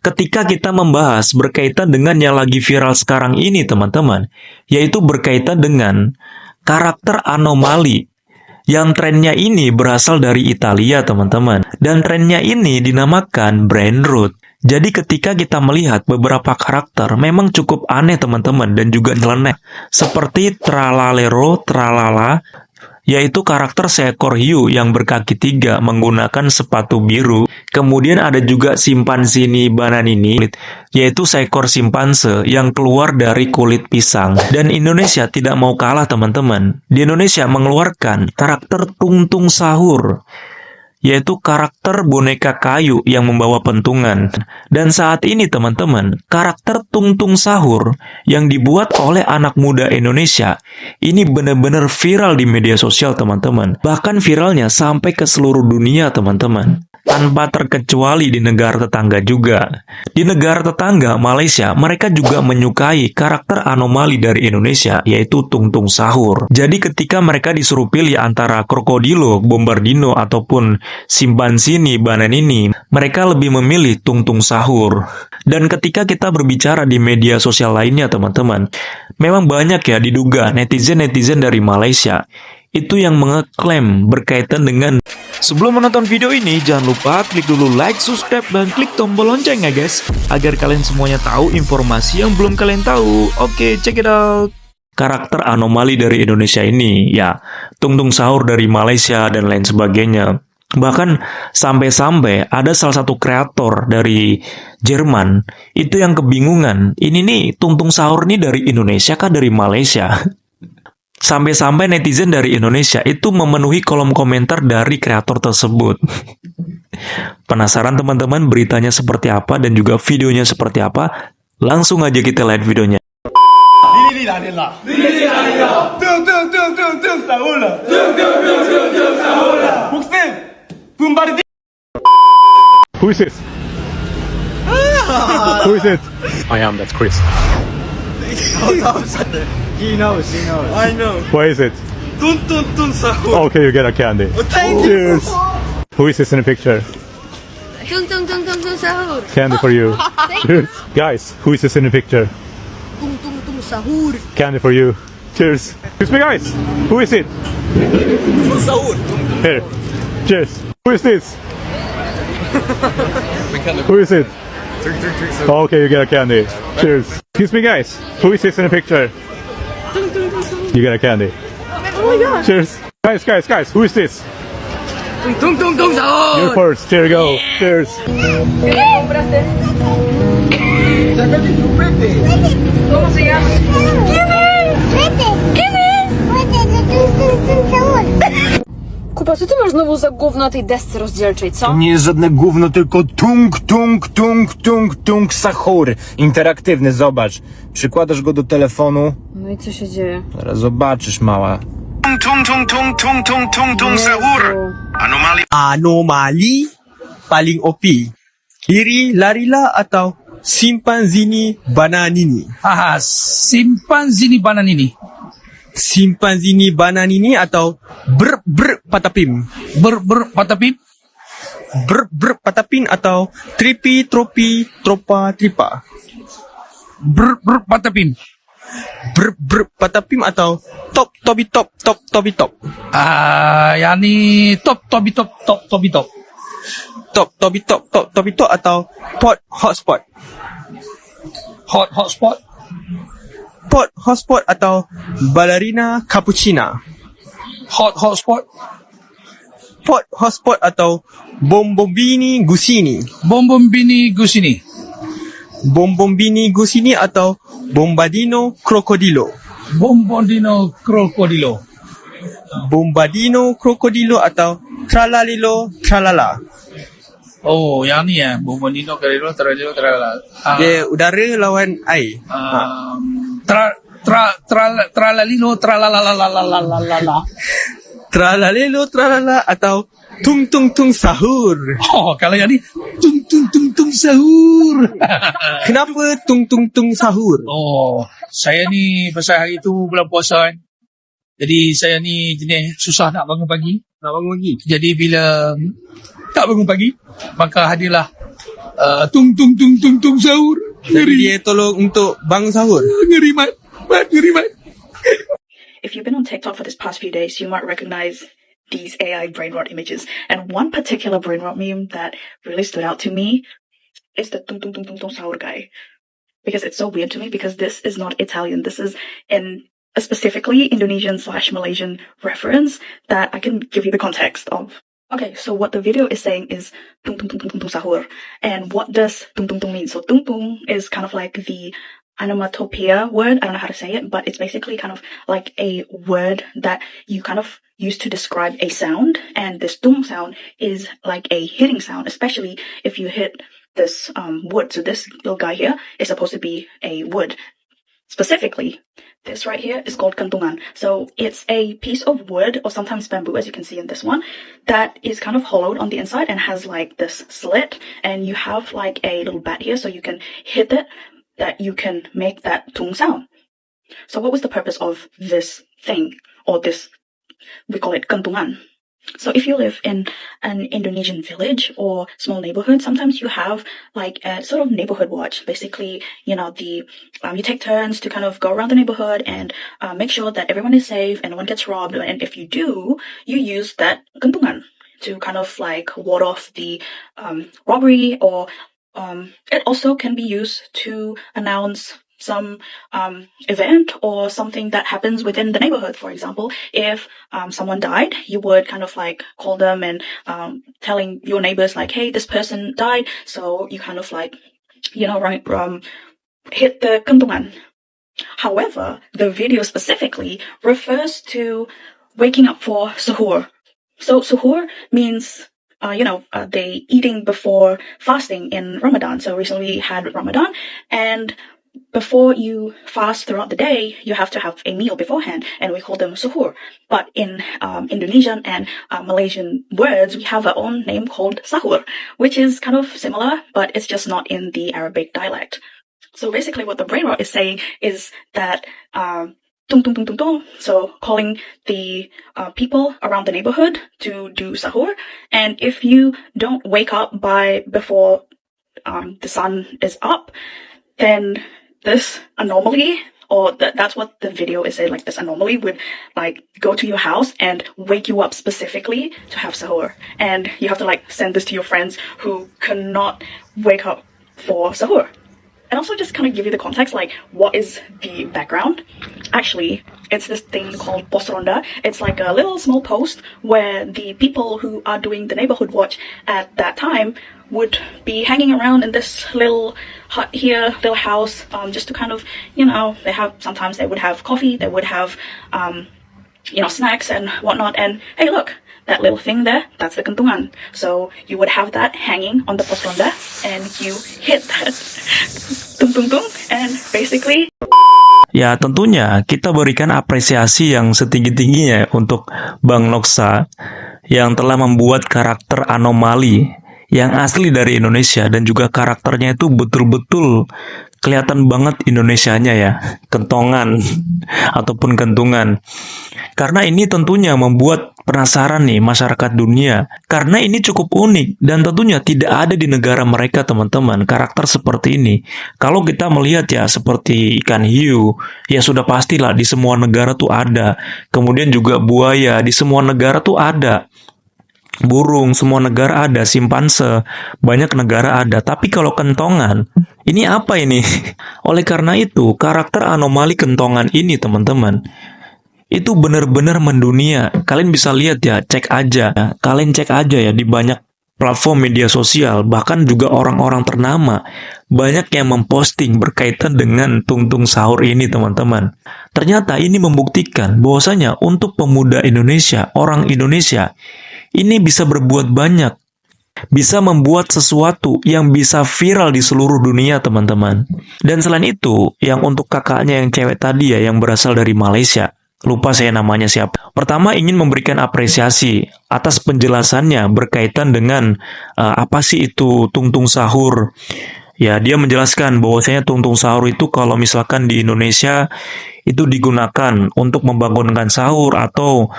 ketika kita membahas berkaitan dengan yang lagi viral sekarang ini, teman-teman, yaitu berkaitan dengan karakter anomali. Yang trennya ini berasal dari Italia, teman-teman. Dan trennya ini dinamakan brain rot. Jadi ketika kita melihat beberapa karakter memang cukup aneh, teman-teman, dan juga nyeleneh. Seperti Tralalero Tralala, yaitu karakter seekor hiu yang berkaki 3 menggunakan sepatu biru. Kemudian ada juga Simpanzini Bananini, yaitu seekor simpanse yang keluar dari kulit pisang. Dan Indonesia tidak mau kalah, teman-teman. Di Indonesia mengeluarkan karakter Tungtung Sahur, yaitu karakter boneka kayu yang membawa pentungan. Dan saat ini, teman-teman, karakter Tungtung Sahur yang dibuat oleh anak muda Indonesia ini benar-benar viral di media sosial, teman-teman. Bahkan viralnya sampai ke seluruh dunia, teman-teman. Tanpa terkecuali di negara tetangga juga. Di negara tetangga, Malaysia, mereka juga menyukai karakter anomali dari Indonesia, yaitu Tungtung Sahur. Jadi ketika mereka disuruh pilih antara Krokodilo, Bombardino, ataupun Simpanzini Bananini, mereka lebih memilih Tungtung Sahur. Dan ketika kita berbicara di media sosial lainnya, teman-teman, memang banyak ya diduga netizen-netizen dari Malaysia itu yang mengeklaim berkaitan dengan. Sebelum menonton video ini, jangan lupa klik dulu like, subscribe, dan klik tombol lonceng ya guys, agar kalian semuanya tahu informasi yang belum kalian tahu. Oke, check it out. Karakter anomali dari Indonesia ini, ya, Tungtung Sahur dari Malaysia dan lain sebagainya. Bahkan sampai-sampai ada salah satu kreator dari Jerman itu yang kebingungan, ini nih Tungtung Sahur nih dari Indonesia kah dari Malaysia? Sampai-sampai netizen dari Indonesia itu memenuhi kolom komentar dari kreator tersebut. Penasaran teman-teman beritanya seperti apa dan juga videonya seperti apa? Langsung aja kita lihat videonya. Who is this? Who is it? I am, that's Chris. He knows. I know. What is it? Tun Sahur. Okay, you get a candy. Thank you. Cheers. Who is this in the picture? Tung sahur. Candy for you. Cheers. Guys, who is this in the picture? Tung sahur. Candy for you. Cheers. Excuse me guys, who is it? Tun Sahur. Here. Cheers. Who is this? Who is it? Okay, you get a candy. Cheers. Excuse me guys, who is this in the picture? You get a candy. Oh my god. Cheers. Guys, who is this? Tung Sahur. You're first. Here you go. Cheers. ¿Cómo se llama? Kuba, co ty masz znowu za gówno na tej desce rozdzielczej, co? Nie jest żadne gówno, tylko tung sahur. Interaktywny, zobacz. Przykładasz go do telefonu. No i co się dzieje? Zaraz zobaczysz, mała. Tung sahur. Anomali paling OP. Iri, larila atau Simpanzini Bananini. Simpanzini Bananini. Simpanzini Bananini atau patapim. Patapim. Patapin atau tropi tropa tripa. Patapim. Patapim atau tobi top. Yani tobi top. Tobi top atau hotspot. Hotspot. Hotspot atau ballerina cappuccina. Hotspot. Hotspot atau bombombini gusini. Bombombini Gusini. Bombombini gusini atau bombardino crocodilo. Bombardino Crocodilo. Bombardino crocodilo atau tralalilo tralala. Oh, yang ni ya. Bombardino Crocodilo tralala. Dia udara lawan air. Tralalilo tralalalalalalala. Tralalelo tralala atau tung sahur. Oh, kalau yang ni tung sahur. Kenapa tung sahur? Oh, saya ni pasal hari tu bulan puasa kan. Jadi saya ni jenis susah nak bangun pagi. Nak bangun pagi? Jadi bila tak bangun pagi, maka hadirlah Tung tung tung tung tung sahur. Jadi dia tolong untuk bang sahur. Ngeri mat. Ngeri mat. If you've been on TikTok for this past few days, you might recognize these AI brain rot images. And one particular brain rot meme that really stood out to me is the tung tung tung tung tung sahur guy. Because it's so weird to me because this is not Italian. This is in a specifically Indonesian/Malaysian reference that I can give you the context of. Okay, so what the video is saying is tung tung tung tung tung sahur. And what does tung tung tung mean? So tung tung is kind of like the onomatopoeia word. I don't know how to say it, but it's basically kind of like a word that you kind of use to describe a sound. And this tung sound is like a hitting sound, especially if you hit this wood. So this little guy here is supposed to be a wood. Specifically, this right here is called kentungan. So it's a piece of wood or sometimes bamboo, as you can see in this one, that is kind of hollowed on the inside and has like this slit. And you have like a little bat here so you can hit it, that you can make that tung sound. So what was the purpose of this thing, or this, we call it kentungan? So if you live in an Indonesian village or small neighborhood, sometimes you have like a sort of neighborhood watch. Basically, you know, you take turns to kind of go around the neighborhood and make sure that everyone is safe and no one gets robbed. And if you do, you use that kentungan to kind of like ward off the robbery, or it also can be used to announce some event or something that happens within the neighborhood. For example, if someone died, you would kind of like call them and telling your neighbors like, hey, this person died. So you kind of like, you know, hit the kentungan. However, the video specifically refers to waking up for suhoor. So suhoor means they eating before fasting in Ramadan. So recently we had Ramadan, and before you fast throughout the day, you have to have a meal beforehand, and we call them suhoor. But in Indonesian and Malaysian words, we have our own name called sahur, which is kind of similar, but it's just not in the Arabic dialect. So basically what the brain rot is saying is that tung tung tung tung tung, so calling the people around the neighborhood to do sahur. And if you don't wake up before the sun is up, then this anomaly, or that's what the video is saying, like this anomaly would like go to your house and wake you up specifically to have sahur. And you have to like send this to your friends who cannot wake up for sahur. And also just kind of give you the context, like what is the background. Actually, it's this thing called pos ronda. It's like a little small post where the people who are doing the neighborhood watch at that time would be hanging around in this little hut here, little house, just to kind of, sometimes they would have coffee, they would have, snacks and whatnot. And hey, look, that little thing there, that's the kentungan. So you would have that hanging on the pos ronda, and you hit that tung tung tung, and basically. Ya, tentunya kita berikan apresiasi yang setinggi-tingginya untuk Bang Noksa yang telah membuat karakter anomali yang asli dari Indonesia, dan juga karakternya itu betul-betul kelihatan banget Indonesianya ya, kentongan ataupun kentungan. Karena ini tentunya membuat penasaran nih masyarakat dunia, karena ini cukup unik dan tentunya tidak ada di negara mereka, teman-teman, karakter seperti ini. Kalau kita melihat ya seperti ikan hiu, ya sudah pastilah di semua negara tuh ada. Kemudian juga buaya, di semua negara tuh ada. Burung, semua negara ada. Simpanse, banyak negara ada. Tapi kalau kentongan, ini apa ini? Oleh karena itu, karakter anomali kentongan ini, teman-teman, itu benar-benar mendunia. Kalian bisa lihat ya, kalian cek aja ya di banyak platform media sosial, bahkan juga orang-orang ternama banyak yang memposting berkaitan dengan tung-tung sahur ini, teman-teman. Ternyata ini membuktikan bahwasanya untuk pemuda Indonesia, orang Indonesia, ini bisa berbuat banyak, bisa membuat sesuatu yang bisa viral di seluruh dunia, teman-teman. Dan selain itu, yang untuk kakaknya yang cewek tadi ya, yang berasal dari Malaysia, lupa saya namanya siapa. Pertama, ingin memberikan apresiasi atas penjelasannya berkaitan dengan apa sih itu tung-tung sahur Ya, dia menjelaskan bahwasanya tungtung sahur itu kalau misalkan di Indonesia itu digunakan untuk membangunkan sahur atau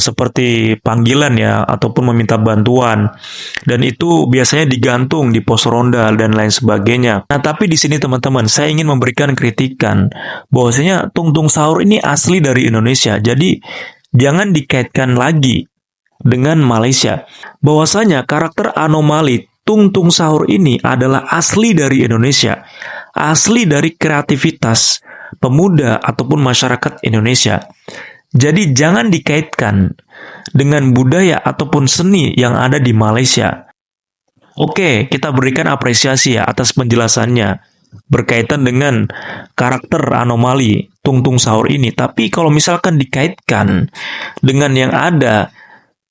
seperti panggilan ya, ataupun meminta bantuan. Dan itu biasanya digantung di pos ronda dan lain sebagainya. Nah, tapi di sini teman-teman, saya ingin memberikan kritikan bahwasanya tungtung sahur ini asli dari Indonesia. Jadi, jangan dikaitkan lagi dengan Malaysia. Bahwasanya karakter anomali tungtung sahur ini adalah asli dari Indonesia, asli dari kreativitas pemuda ataupun masyarakat Indonesia. Jadi jangan dikaitkan dengan budaya ataupun seni yang ada di Malaysia. Oke, kita berikan apresiasi ya atas penjelasannya berkaitan dengan karakter anomali tungtung sahur ini. Tapi kalau misalkan dikaitkan dengan yang ada,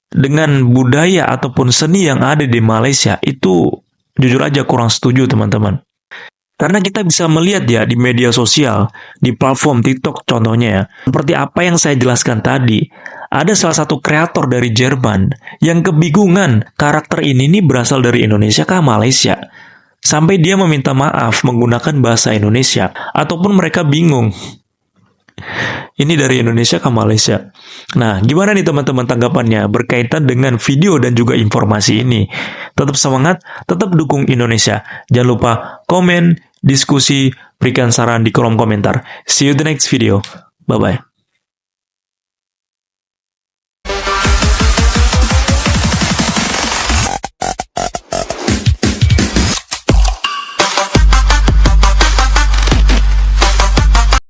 dengan budaya ataupun seni yang ada di Malaysia, itu jujur aja kurang setuju teman-teman. Karena kita bisa melihat ya di media sosial, di platform TikTok contohnya ya, seperti apa yang saya jelaskan tadi, ada salah satu kreator dari Jerman yang kebingungan karakter ini berasal dari Indonesia kah Malaysia. Sampai dia meminta maaf menggunakan bahasa Indonesia, ataupun mereka bingung. Ini dari Indonesia ke Malaysia. Nah, gimana nih teman-teman tanggapannya berkaitan dengan video dan juga informasi ini? Tetap semangat, tetap dukung Indonesia. Jangan lupa komen, diskusi, berikan saran di kolom komentar. See you the next video. Bye-bye.